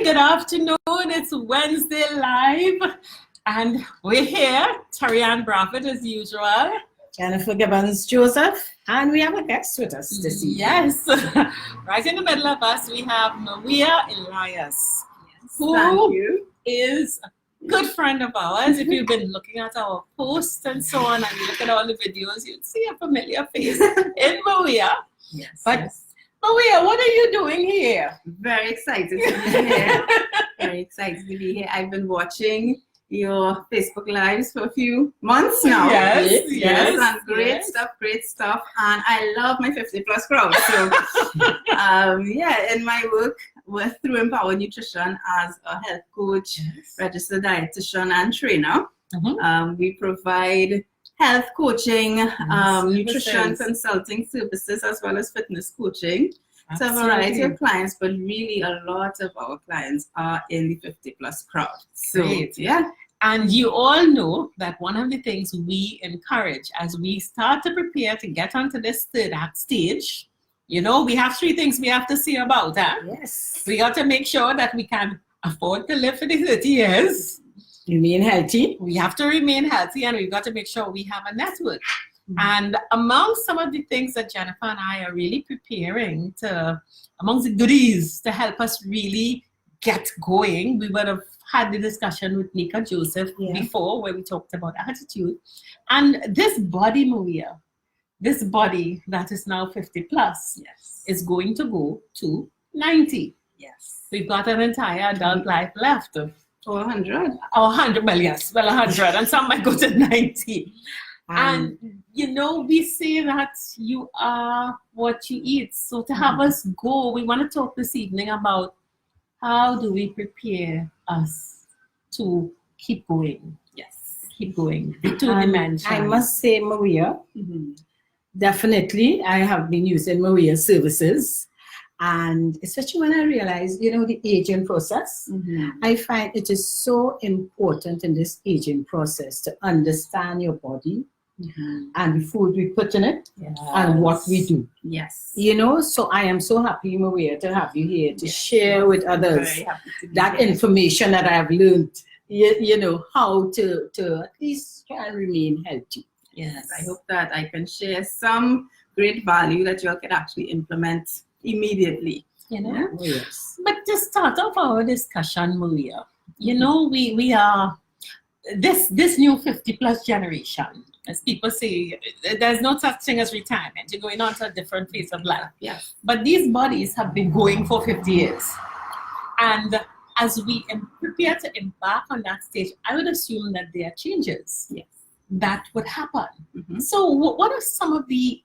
good afternoon. It's Wednesday Live, and we're here, Terri-Ann as usual. Jennifer Gibbons-Joseph, and we have a guest with us this evening. Yes, right in the middle of us, we have Mweia Elias, who is a good friend of ours. If you've been looking at our posts and so on, and you look at all the videos, you'd see a familiar face in Mweia. Yes. But Mweia, what are you doing here? Very excited to be here. Very excited to be here. I've been watching your Facebook Lives for a few months now. Yes. And great stuff. And I love my 50+ crowd. So, in my work, we're through Empower Nutrition as a health coach, registered dietitian, and trainer. We provide health coaching, nutrition consulting services, as well as fitness coaching. So a variety of clients, but really a lot of our clients are in the 50+ crowd. So, And you all know that one of the things we encourage as we start to prepare to get onto this third act stage, we have 3 things we have to see about that. Yes. We got to make sure that we can afford to live for the 30 years. Remain healthy. We have to remain healthy, and we've got to make sure we have a network. And among some of the things that Jennifer and I are really preparing amongst the goodies to help us really get going, we would have had the discussion with Nika Joseph before, where we talked about attitude. And this body, Mweia, this body that is now 50+, is going to go to 90. Yes. We've got an entire adult life left. Or 100. Or 100, well, yes. Well, 100, and some might go to 90. And, we say that you are what you eat. So to have us go, we want to talk this evening about how do we prepare us to keep going. Yes. Keep going to dimensions. I must say, Mweia, definitely, I have been using Mweia's services. And especially when I realize, the aging process, I find it is so important in this aging process to understand your body and the food we put in it and what we do. Yes. So I am so happy, Mweia, to have you here to share with others that information that I have learned, how to at least try and remain healthy. Yes. I hope that I can share some great value that you all can actually implement immediately. Yes. But to start off our discussion, Mweia, we are this new 50+ generation. As people say, there's no such thing as retirement. You're going on to a different phase of life. Yes. But these bodies have been going for 50 years. And as we prepare to embark on that stage, I would assume that there are changes that would happen. So what are some of the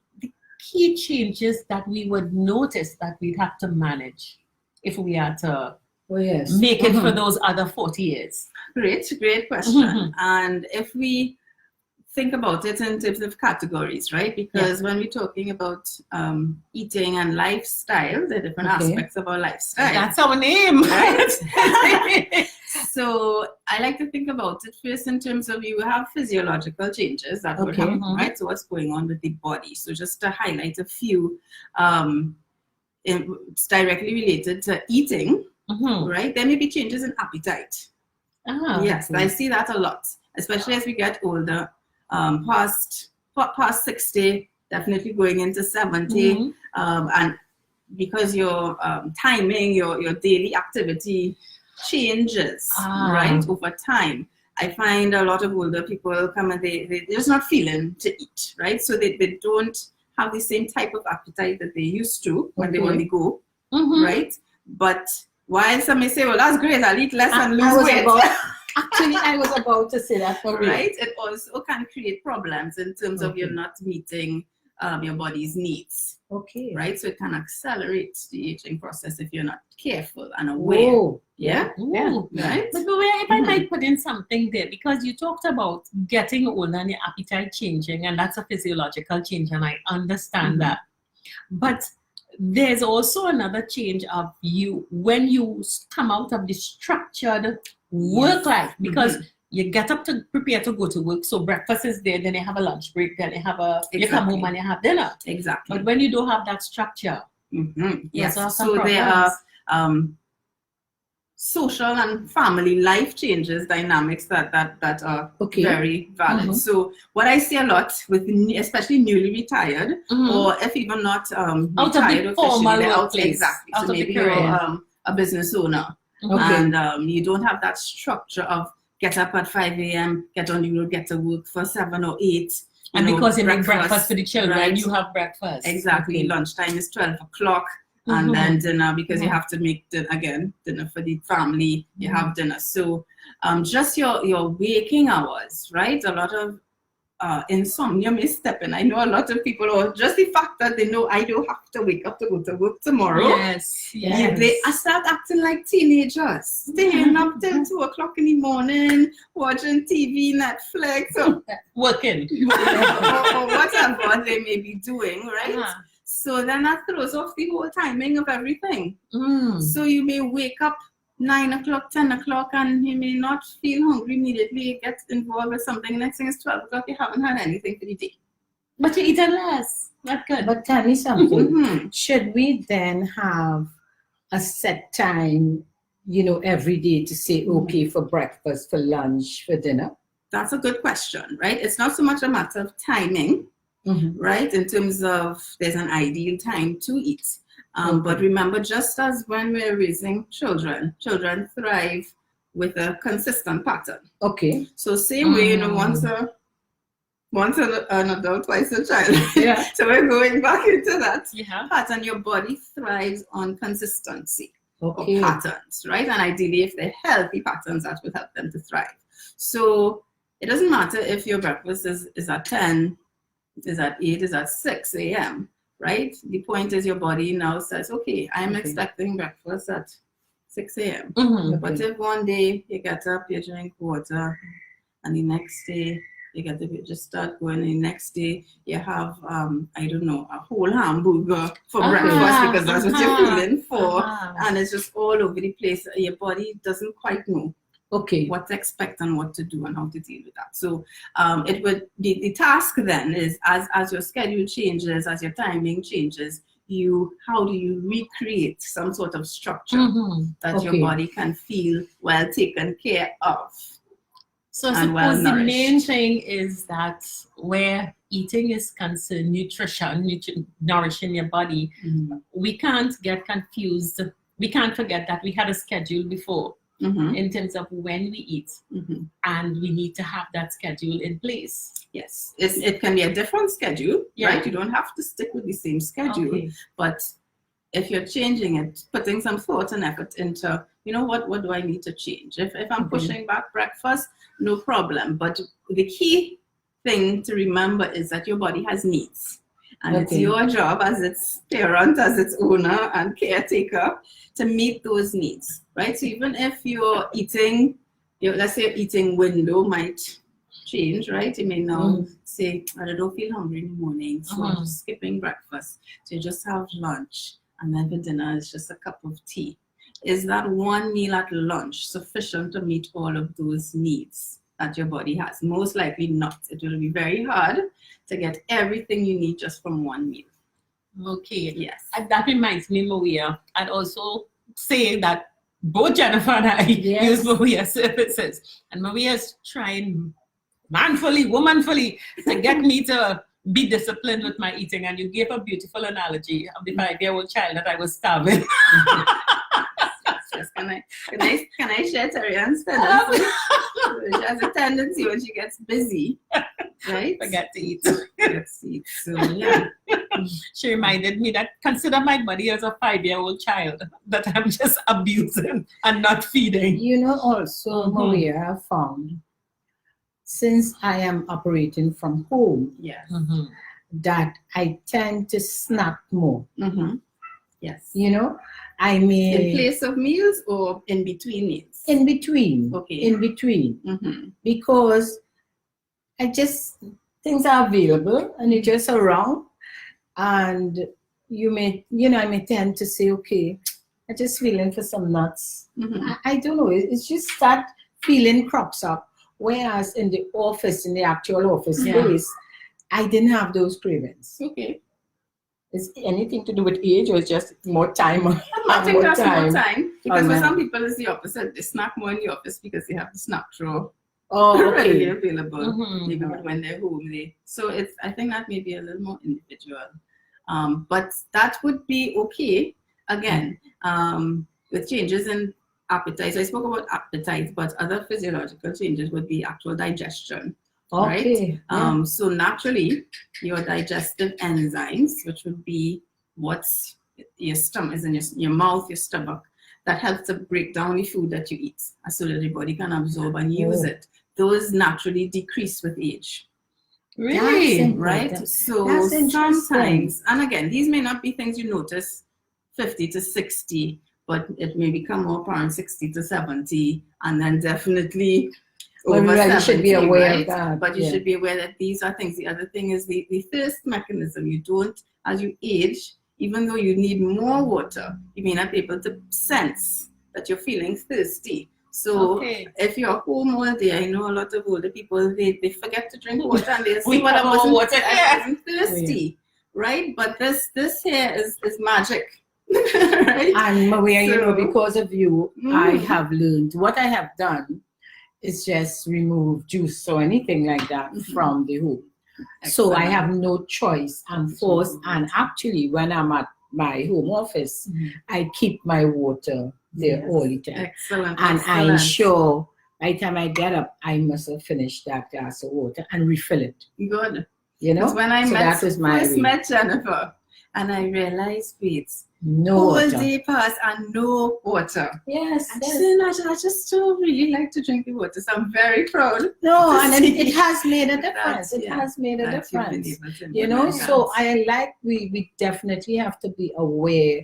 key changes that we would notice that we'd have to manage if we are to make it for those other 40 years? Great question. And if we think about it in terms of categories, right? Because when we're talking about eating and lifestyle, there are different aspects of our lifestyle. That's our name, right? So I like to think about it first in terms of you have physiological changes that would happen, right? So what's going on with the body? So just to highlight a few, it's directly related to eating, right? There may be changes in appetite. Yes, I see that a lot, especially as we get older. Past 60, definitely going into 70, and because your timing, your daily activity changes, right, over time. I find a lot of older people come and they're just not feeling to eat, right? So they don't have the same type of appetite that they used to when they only go, right? But while some may say, well, that's great, I'll eat less and lose weight. Actually, I was about to say that for real. Right? It also can create problems in terms of you're not meeting your body's needs. Okay. Right? So it can accelerate the aging process if you're not careful and aware. Right? But if I might put in something there, because you talked about getting older and your appetite changing, and that's a physiological change, and I understand that. But there's also another change of you when you come out of the structured work life, because you get up to prepare to go to work, so breakfast is there, then you have a lunch break, then you have you come home and you have dinner. Exactly. But when you don't have that structure, yes, so there are social and family life changes, dynamics that are very valid. So what I see a lot with especially newly retired, or if even not retired officially, they're out exactly. So maybe you're a business owner and you don't have that structure of get up at 5 a.m., get on the road, get to work for 7 or 8. And because you make breakfast for the children, right? You have breakfast. Exactly. Lunchtime is 12 o'clock. And then dinner, because you have to make dinner for the family. You have dinner. So just your waking hours, right? A lot of insomnia may step in. I know a lot of people, or just the fact that they know I don't have to wake up to go to work tomorrow. Yes. They start acting like teenagers, staying up till 2 o'clock in the morning, watching TV, Netflix, or working, or whatever they may be doing, right? So then that throws off the whole timing of everything. So you may wake up 9 o'clock, 10 o'clock, and you may not feel hungry immediately. You get involved with something. Next thing is 12 o'clock, you haven't had anything for the day. But you're eating less. Not good. But tell me something. Should we then have a set time, every day to say, okay, for breakfast, for lunch, for dinner? That's a good question, right? It's not so much a matter of timing. Right, in terms of there's an ideal time to eat. But remember, just as when we're raising children thrive with a consistent pattern. Okay. So same way, once an adult, twice a child. So we're going back into that pattern. Your body thrives on consistency or patterns, right? And ideally, if they're healthy patterns, that would help them to thrive. So it doesn't matter if your breakfast is at 10, is at 8, is at 6 a.m., right? The point is your body now says, okay, I'm expecting breakfast at 6 a.m. But if one day you get up, you drink water, and the next day you just start going, and the next day you have, I don't know, a whole hamburger for breakfast because that's what you're feeling for, and it's just all over the place. Your body doesn't quite know what to expect and what to do and how to deal with that. So it would the task then is as your schedule changes, as your timing changes, how do you recreate some sort of structure that your body can feel well taken care of? So I suppose the main thing is that where eating is concerned, nourishing your body, we can't get confused. We can't forget that we had a schedule before. In terms of when we eat, and we need to have that schedule in place. Yes, it can be a different schedule, right? You don't have to stick with the same schedule, but if you're changing it, putting some thought and effort into, what do I need to change? If I'm pushing back breakfast, no problem. But the key thing to remember is that your body has needs. And it's your job as its parent, as its owner and caretaker to meet those needs, right? So even if you're eating, let's say your eating window might change, right? You may now say, I don't feel hungry in the morning, so I'm just skipping breakfast. So you just have lunch, and then for dinner is just a cup of tea. Is that one meal at lunch sufficient to meet all of those needs that your body has? Most likely not. It will be very hard to get everything you need just from one meal. Okay. Yes. And that reminds me, Mweia, and also say that both Jennifer and I use Mweia services. And Mweia is trying manfully, womanfully to get me to be disciplined with my eating. And you gave a beautiful analogy of the 5-year-old child that I was starving. Can I share Terri-Ann's tendency? She has a tendency when she gets busy, right? Forget to eat. So yeah. She reminded me that consider my body as a 5-year-old child that I'm just abusing and not feeding. Also, Mweia, I found, since I am operating from home, that I tend to snack more. Yes. I may... In place of meals or in between meals? In between. Okay. In between. Because things are available and it's just around. And I may tend to say, okay, I'm just feeling for some nuts. I don't know. It's just that feeling crops up. Whereas in the office, in the actual office space, I didn't have those cravings. Okay. Is anything to do with age or just more time? I think that's more time. Because for some people it's the opposite. They snack more in the office because they have the snack drawer readily available. Maybe when they're home. So I think that may be a little more individual. But that would be okay, again, with changes in appetite. So I spoke about appetite, but other physiological changes would be actual digestion. Right? So naturally, your digestive enzymes, which would be what's your stomach, is in your mouth, your stomach, that helps to break down the food that you eat so that the body can absorb and use it. Those naturally decrease with age. Really? Right? So sometimes, and again, these may not be things you notice 50 to 60, but it may become more apparent 60 to 70, and then definitely over 70, you should be aware of that. But you should be aware that these are things. The other thing is the thirst mechanism. You don't, as you age, even though you need more water, you may not be able to sense that you're feeling thirsty. So if you're home all day, I know a lot of older people, they forget to drink water and they say, well, I wasn't thirsty, right? But this here is magic. Right? And Mweia, you know, because of you, I have learned, what I have done is just remove juice or anything like that from the home. So I have no choice. I'm forced, and actually when I'm at my home office, I keep my water there all the time. And I'm sure by the time I get up, I must have finished that glass of water and refill it. Good. You know? When I first met Jennifer, and I realized, wait, no whole day passed and no water. Yes. I just don't really like to drink the water, so I'm very proud. No, and it has made a difference. It has made a difference. You know, so we definitely have to be aware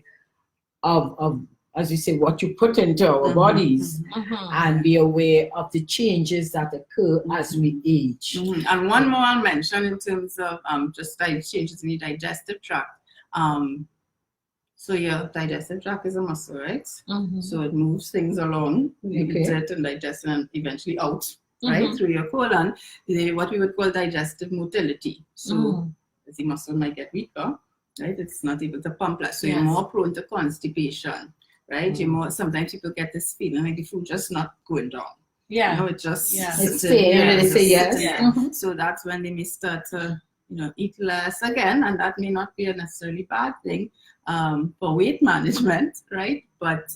of as you say, what you put into our bodies, and be aware of the changes that occur as we age. And one more I'll mention in terms of just changes in the digestive tract. So your digestive tract is a muscle, right? So it moves things along, dirt and digestion, and eventually out, right, through your colon. What we would call digestive motility. So as the muscle might get weaker, right, it's not able to pump less. So you're more prone to constipation, right? You're more, sometimes people get this feeling like the food just not going down. You know, it just so that's when they may start to eat less again, and that may not be a necessarily bad thing for weight management, right? But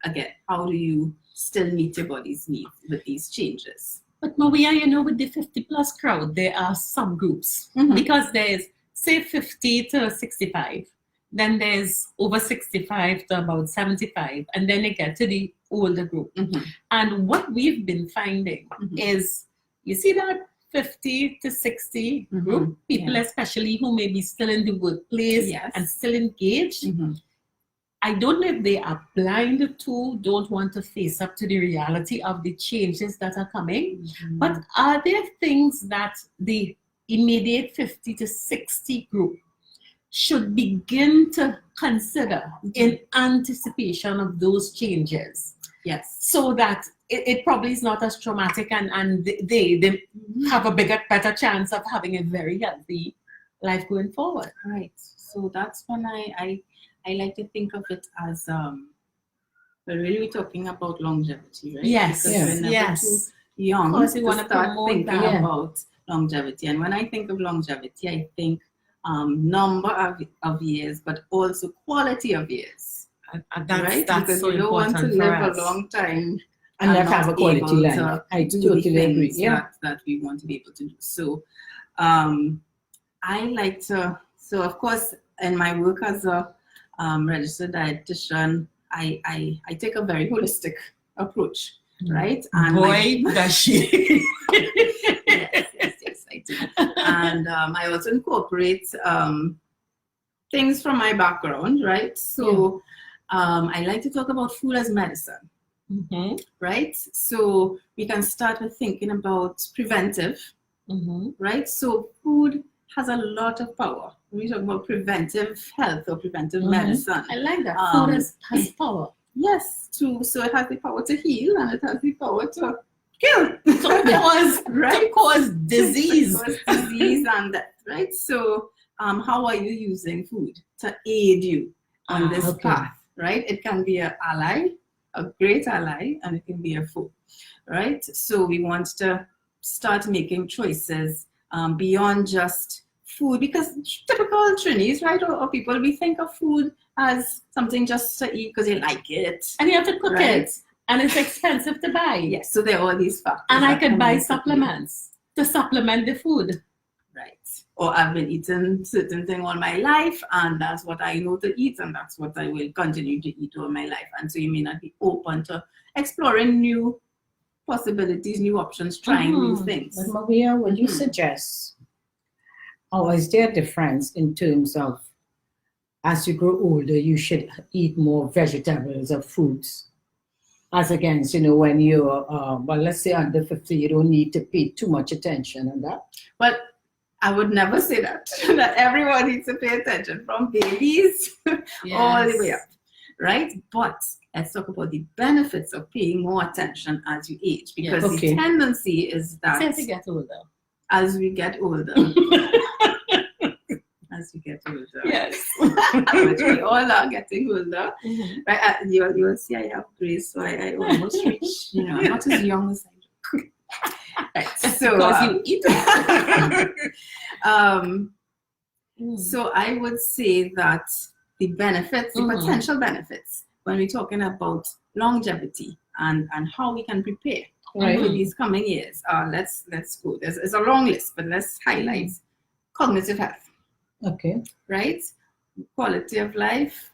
again, how do you still meet your body's needs with these changes? But Mweia, with the 50+ crowd, there are some groups because there's say 50 to 65, then there's over 65 to about 75, and then they get to the older group. And what we've been finding is, you see that 50 to 60 group, people especially who may be still in the workplace and still engaged. I don't know if they are blind to, don't want to face up to the reality of the changes that are coming, but are there things that the immediate 50 to 60 group should begin to consider in anticipation of those changes? Yes. So that it probably is not as traumatic, and they have a better chance of having a very healthy life going forward. Right. So that's when I like to think of it as we're really talking about longevity, right? Yes. Because we're never too young to start thinking about longevity. And when I think of longevity, I think number of years, but also quality of years. That's because so you don't want to live a long time and not have a quality life. I totally agree. That we want to be able to do. So I like to, so of course, in my work as a registered dietitian, I take a very holistic approach, right? And boy, does she. yes, I do. And I also incorporate things from my background, right? So I like to talk about food as medicine, right? So we can start with thinking about preventive, right? So food has a lot of power. When we talk about preventive health or preventive medicine. I like that. Food has power. Yes, so it has the power to heal, and it has the power to kill. To cause disease. To cause disease and death, right? So how are you using food to aid you on this path, right? It can be an ally, a great ally and it can be a foe, right? So we want to start making choices beyond just food, because typical Trinis, right, or people, we think of food as something just to eat because you like it. And you have to cook Right. it. And it's expensive to buy. Yes, so there are all these factors. And I that could come buy into play. supplements to supplement the food. Right. Or I've been eating certain thing all my life, and that's what I know to eat, and that's what I will continue to eat all my life. And so you may not be open to exploring new possibilities, new options, trying new things. But Mweia, would you suggest, or is there a difference in terms of, as you grow older, you should eat more vegetables or fruits? As against, when you're, well, let's say under 50, you don't need to pay too much attention on that. But I would never say that, that everyone needs to pay attention, from babies all the way up, right? But let's talk about the benefits of paying more attention as you age, because the tendency is that As we get older. as we get older, as we get older, Yes. which we all are getting older, right? You'll see I have grace, so I almost reach, I'm not as young as I look. Right, so Because you eat it. So I would say that the benefits, the potential benefits, when we're talking about longevity and how we can prepare for these coming years, let's go. There's a long list, but let's highlight cognitive health. Okay. Right? Quality of life.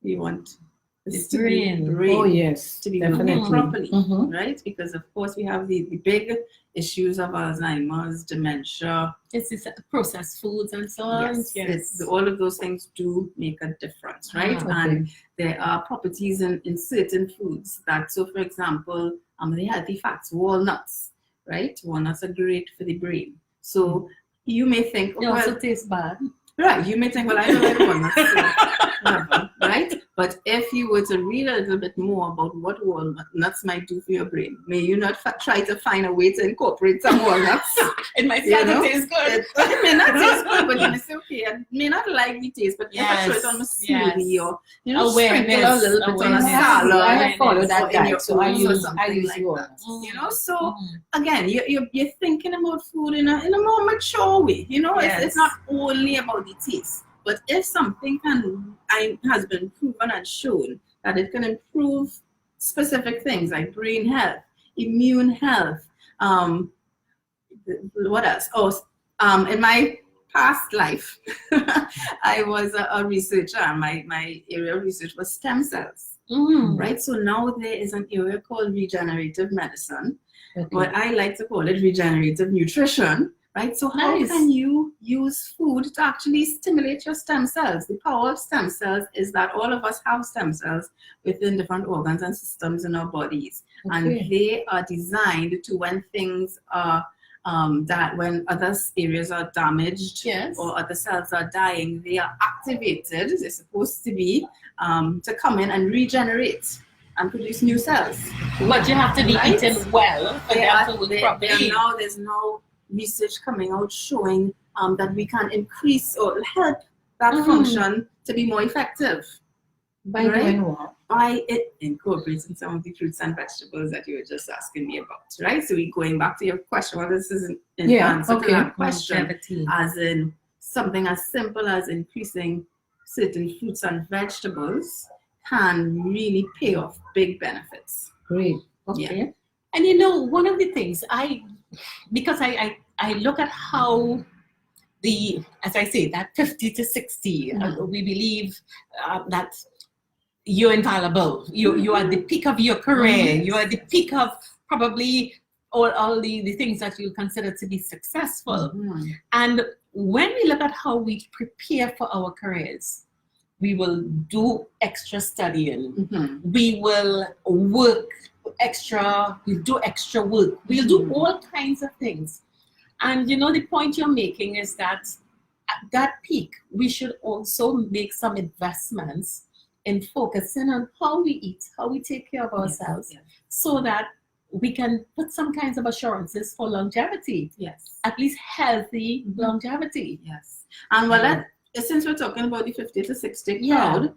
We want this to brain. be brain. Oh, yes. To be definitely. working properly, right? Because of course we have the big issues of Alzheimer's, dementia. It's processed foods and so on. Yes. All of those things do make a difference, right? And there are properties in certain foods that, so for example, the healthy fats, walnuts, right? Walnuts are great for the brain. So you may think, They also taste bad. Right, you may think, well, I don't like walnuts, so whatever, right? But if you were to read a little bit more about what walnuts might do for your brain, may you not try to find a way to incorporate some walnuts? It might taste good. It may not taste good, but you may say, okay, I may not like the taste, but if I throw it on a smoothie or, sprinkle a little bit on a salad. I have followed that in your diet, so I oats or use something like walnuts. that. So again, you're thinking about food in a more mature way. It's not only about the taste, but if something has been proven and shown that it can improve specific things like brain health, immune health, what else? In my past life, I was a researcher, and my area of research was stem cells. Right? So now there is an area called regenerative medicine, but I like to call it regenerative nutrition. Right? So how can you use food to actually stimulate your stem cells? The power of stem cells is that all of us have stem cells within different organs and systems in our bodies. And they are designed to, when things are, when other areas are damaged or other cells are dying, they are activated, they're supposed to be, to come in and regenerate and produce new cells. But you have to be eaten well. There's no research coming out showing that we can increase or help that function to be more effective. By doing what? By it incorporating some of the fruits and vegetables that you were just asking me about, right? So we're going back to your question. Well, this is an answer to that question, as in something as simple as increasing certain fruits and vegetables can really pay off big benefits. Great. Yeah. And one of the things because I look at how as I say, that 50 to 60, we believe that you're infallible. You are the peak of your career. You are the peak of probably all the things that you consider to be successful. And when we look at how we prepare for our careers, we will do extra studying. We will work we'll do extra work. We'll do all kinds of things. And the point you're making is that at that peak, we should also make some investments in focusing on how we eat, how we take care of ourselves, so that we can put some kinds of assurances for longevity. At least healthy longevity. And since we're talking about the 50 to 60 crowd,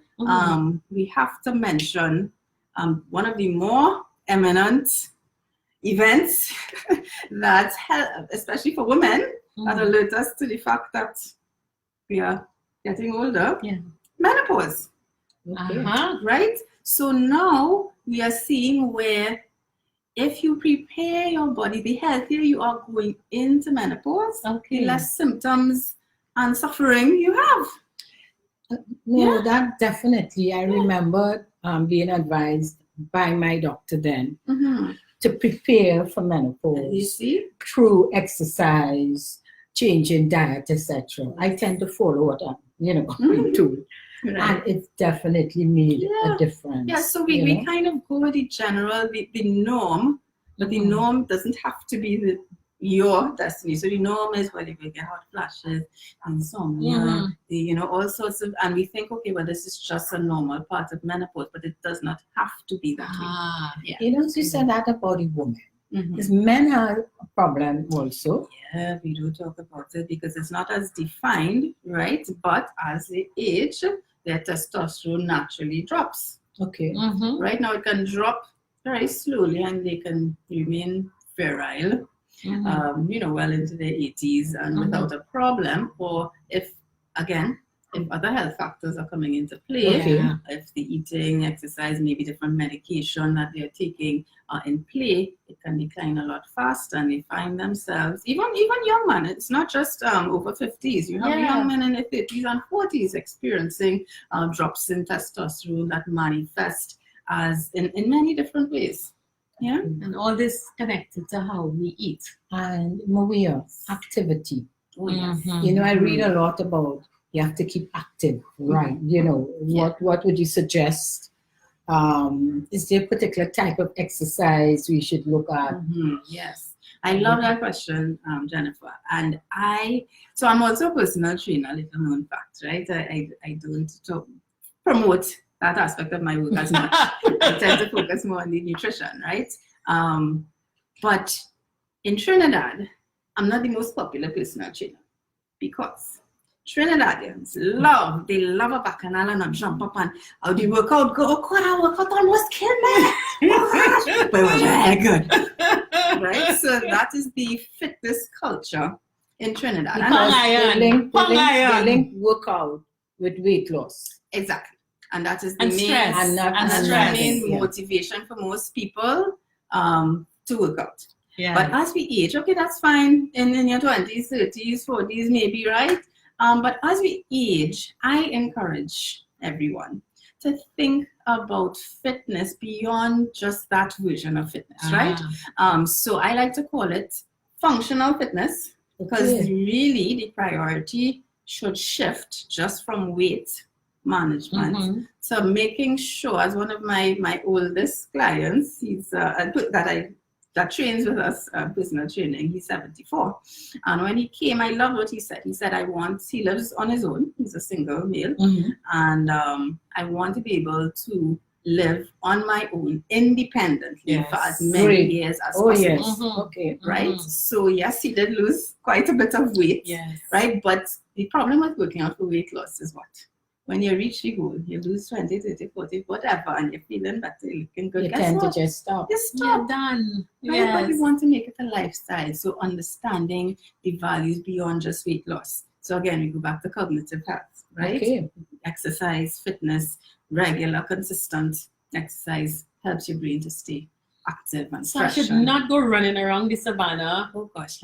we have to mention one of the more eminent events that help, especially for women, that alert us to the fact that we are getting older. Yeah. Menopause. Okay. Right? So now we are seeing where if you prepare your body, the healthier you are going into menopause, the less symptoms and suffering you have. No, that definitely. I remember being advised by my doctor then to prepare for menopause. You see? Through exercise, changing diet, etc. I tend to follow what I'm, going to. Right. And it definitely made a difference. Yeah, so we kind of go with the general, the norm, but the norm doesn't have to be your destiny. So the norm is, well, if you get hot flashes, insomnia, all sorts of, and we think, okay, well, this is just a normal part of menopause, but it does not have to be that way. Yeah. You said that about the woman. Because men have a problem also. Yeah, we do talk about it because it's not as defined, right? But as they age, their testosterone naturally drops. Okay. Right now, it can drop very slowly and they can remain virile, well into their 80s and without a problem. Or if other health factors are coming into play, if the eating, exercise, maybe different medication that they're taking are in play, it can decline a lot faster and they find themselves, even young men, it's not just over 50s, you have young men in their 30s and 40s experiencing drops in testosterone that manifest as in many different ways. Yeah. And all this connected to how we eat. And Mweia, activity. Oh, yes. I read a lot about you have to keep active, right? What would you suggest? Is there a particular type of exercise we should look at? Yes, I love that question, Jennifer. And so I'm also a personal trainer, little known fact, right? I don't promote that aspect of my work as much. I tend to focus more on the nutrition, right? But in Trinidad, I'm not the most popular personal trainer because Trinidadians love a bacchanal and a jump up and how the workout go. Oh God, our workout almost killed me. Oh gosh, but it was very good. Right? So that is the fitness culture in Trinidad. They link workout with weight loss. Exactly. And that is the and main stress. And the main motivation for most people to work out. Yeah. But as we age, okay, that's fine. In your 20s, 30s, 40s, maybe, right? But as we age, I encourage everyone to think about fitness beyond just that version of fitness, right? So I like to call it functional fitness because really the priority should shift just from weight management to making sure, as one of my oldest clients, he's that trains with us business training. He's 74. And when he came, I loved what he said. He said, he lives on his own. He's a single male. And I want to be able to live on my own independently for as many years as possible. Yes. Okay. Right? So yes, he did lose quite a bit of weight. Yes. Right? But the problem with working out for weight loss is what? When you reach the goal, you lose 20, 30, 40, whatever, and you're feeling better, looking good. You tend to just stop. You stop. You're done. Right? Yes. But we want to make it a lifestyle. So understanding the values beyond just weight loss. So again, we go back to cognitive health, right? Okay. Exercise, fitness, regular, consistent exercise helps your brain to stay active and So fresh. I should not go running around the savannah. Oh gosh,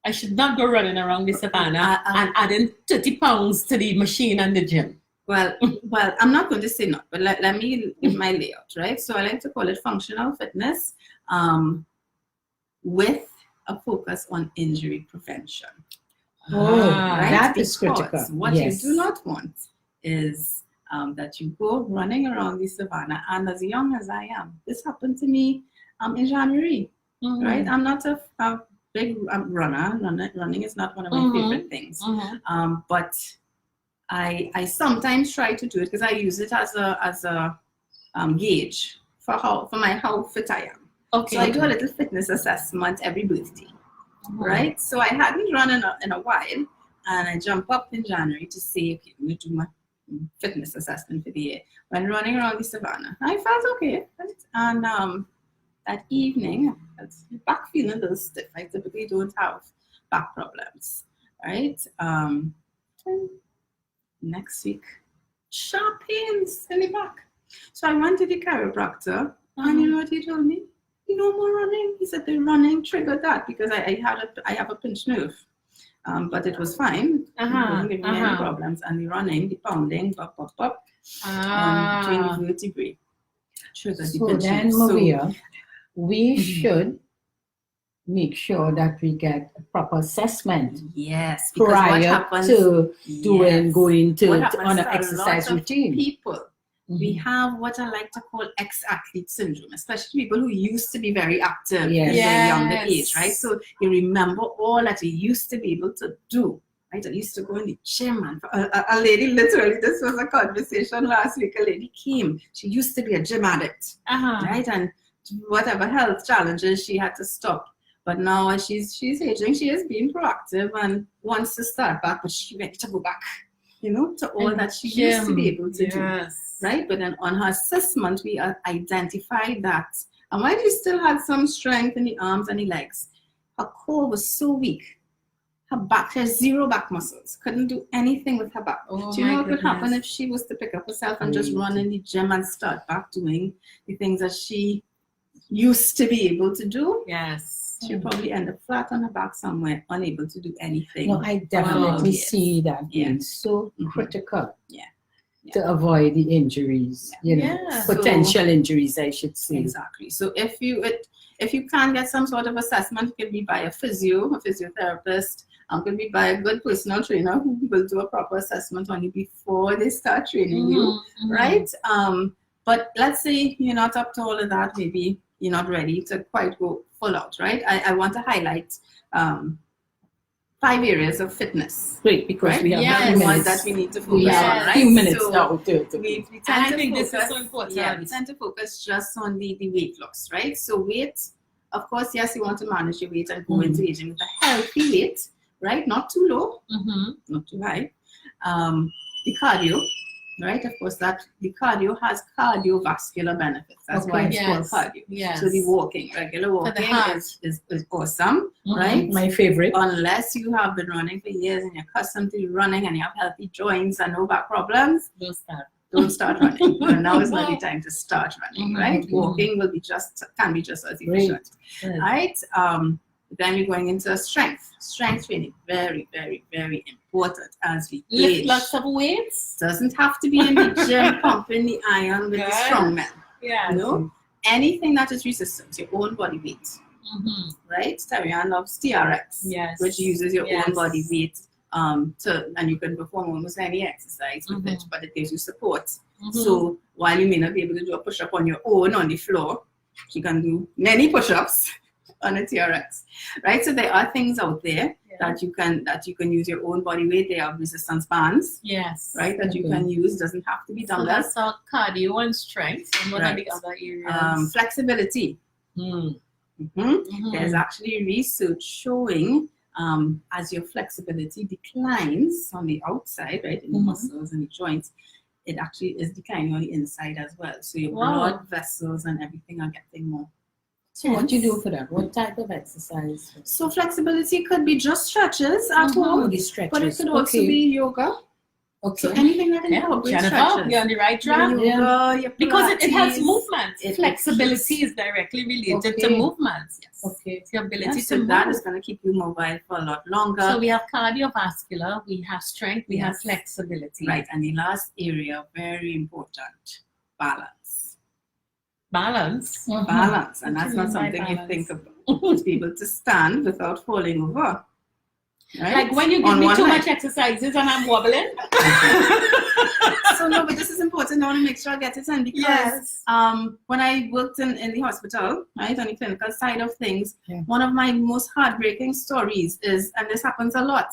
I should not go running around the savannah and adding 30 pounds to the machine and the gym. Well, I'm not going to say no, but let me give my layout, right? So I like to call it functional fitness with a focus on injury prevention. Right? That is critical. What you do not want is that you go running around the savannah, and as young as I am, this happened to me in January, right? I'm not a big runner. Running is not one of my favorite things. But I sometimes try to do it because I use it as a gauge for how fit I am. Okay. So I do a little fitness assessment every birthday, right? So I hadn't run in a while, and I jump up in January to say, okay, I'm going to do fitness assessment for the year. When running around the savannah, I felt okay. Right? And that evening, I was back feeling a little stiff. I typically don't have back problems, right? Next week, sharp pains in the back. So I went to the chiropractor, and you know what he told me? No more running. He said the running triggered that because I have a pinched nerve. But it was fine. It didn't give me any problems. And the running, the pounding, between the vertebrae. Triggered the pinched then, nerve. Mweia, we should make sure that we get a proper assessment. Yes, because prior what happens, to going to on an to exercise a lot routine. Of people, we have what I like to call ex-athlete syndrome, especially people who used to be very active in their younger age, right? So you remember all that you used to be able to do, right? I used to go in the gym, and a lady, literally, this was a conversation last week, a lady came, she used to be a gym addict, right? And whatever health challenges, she had to stop. But now as she's aging, she is being proactive and wants to start back, but she ready to go back, you know, to all that she used to be able to do, right? But then on her assessment, we identified that. And while she still had some strength in the arms and the legs, her core was so weak. Her back, she has zero back muscles, couldn't do anything with her back. Do you know what would happen if she was to pick up herself and just run in the gym and start back doing the things that she used to be able to do? She'll probably end up flat on her back somewhere, unable to do anything. No, I definitely see that being so critical to avoid the injuries, you know, potential injuries, I should say. Exactly. So if you can't get some sort of assessment, it can be by a physiotherapist, it can be by a good personal trainer who will do a proper assessment on you before they start training you, right? But let's say you're not up to all of that, maybe you're not ready to quite go full out, right? I want to highlight 5 areas of fitness. Great, because we have the ones that we need to focus on, right? Few minutes so now. We tend to focus, this is so important. Yeah, we tend to focus just on the weight loss, right? So weight, of course, yes, you want to manage your weight and go into aging with a healthy weight, right? Not too low, not too high. The cardio, right? Of course, that the cardio has cardiovascular benefits. That's why it's called cardio. So the walking, regular walking is awesome, right? My favorite. Unless you have been running for years and you're accustomed to running and you have healthy joints and no back problems, don't start running. And now is not the time to start running, right? Walking can be just as efficient, right? Then we're going into strength training. Very, very, very important as we age. Lift lots of weights. Doesn't have to be in the gym pumping the iron with the strong men. You know, anything that is resistance, your own body weight. Right? Terri-Ann loves TRX, which uses your own body weight and you can perform almost any exercise with it, but it gives you support. So while you may not be able to do a push-up on your own on the floor, you can do many push-ups on a TRX, right? So there are things out there that you can use your own body weight. There are resistance bands, right? That you can use. Doesn't have to be dumbbells. So that's our cardio and strength. And what are the other areas? Flexibility. There's actually research showing as your flexibility declines on the outside, right, in the muscles and the joints, it actually is declining on the inside as well. So your blood vessels and everything are getting more. So what do you do for that? What type of exercise? So flexibility could be just stretches at home, but it could also be yoga. So anything that incorporates stretches. You're on the right track. Yoga, because it has movement. Flexibility is directly related to movement. So your ability to move. That is going to keep you mobile for a lot longer. So we have cardiovascular, we have strength, we have flexibility. Right, and the last area, very important, balance. Balance? Balance, and that's not something you think about. To be able to stand without falling over. Right? Like when you give me too much exercises and I'm wobbling. So no, but this is important. I want to make sure I get it in because when I worked in the hospital, right, on the clinical side of things, one of my most heartbreaking stories is, and this happens a lot,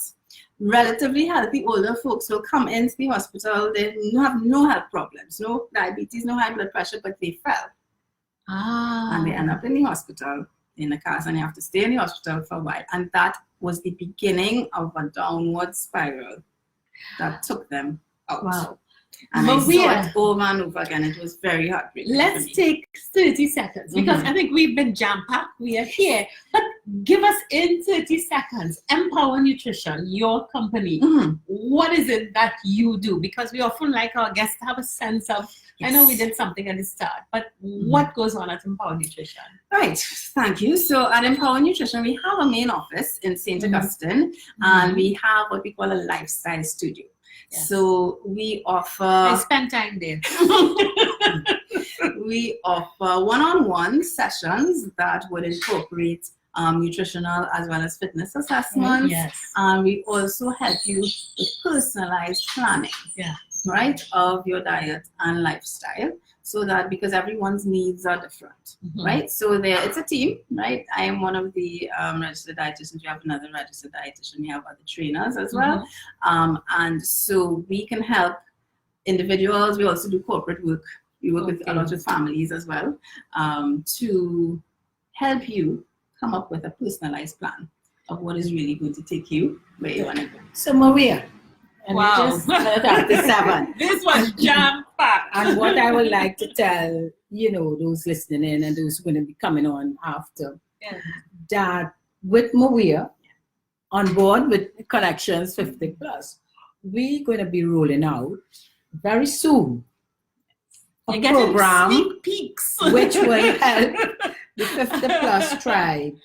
relatively healthy older folks will come into the hospital, they have no health problems, no diabetes, no high blood pressure, but they fell. And they end up in the hospital in a cast, and you have to stay in the hospital for a while. And that was the beginning of a downward spiral that took them out. And I saw it over and over again. It was very heartbreaking. Let's take 30 seconds because I think we've been jam-packed. We are here. But give us in 30 seconds, Empower Nutrition, your company. What is it that you do? Because we often like our guests to have a sense of, I know we did something at the start, but what goes on at Empower Nutrition? Right, thank you. So at Empower Nutrition, we have a main office in St. Augustine, and we have what we call a lifestyle studio. Yes. So we offer... I spend time there. We offer one-on-one sessions that would incorporate nutritional as well as fitness assessments. And we also help you with personalized planning, right, of your diet and lifestyle. So that because everyone's needs are different, right? So it's a team, right? I am one of the registered dietitians. You have another registered dietitian. You have other trainers as well. And so we can help individuals. We also do corporate work. We work with a lot of families as well to help you come up with a personalized plan of what is really going to take you where you want to go. So Mweia, just after 7. This was jam-packed. And what I would like to tell, those listening in and those who are going to be coming on after, that with Mweia, on board with Connections 50 Plus, we're going to be rolling out very soon a program sneak peeks which will help the 50 Plus tribe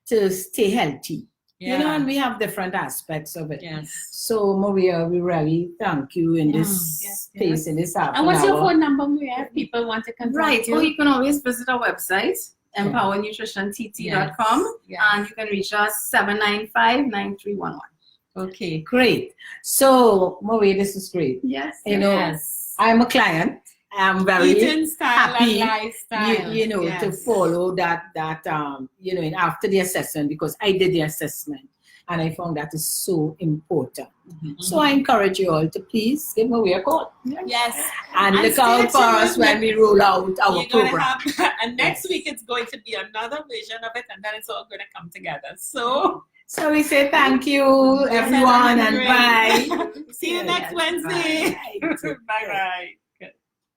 to stay healthy. And we have different aspects of it. So, Mweia, we really thank you in this space, in this half. And what's your phone number, Mweia, if people want to contact you? Well, you can always visit our website, empowernutritiontt.com, and you can reach us 795-9311. Okay, great. So, Mweia, this is great. I'm a client. I'm very happy, to follow that, and after the assessment, because I did the assessment and I found that is so important. So I encourage you all to please give Mweia a call. And look out for us when we roll out our program. And next week it's going to be another version of it, and then it's all going to come together. So we say thank you, everyone, and bye. See you next Wednesday. Bye-bye.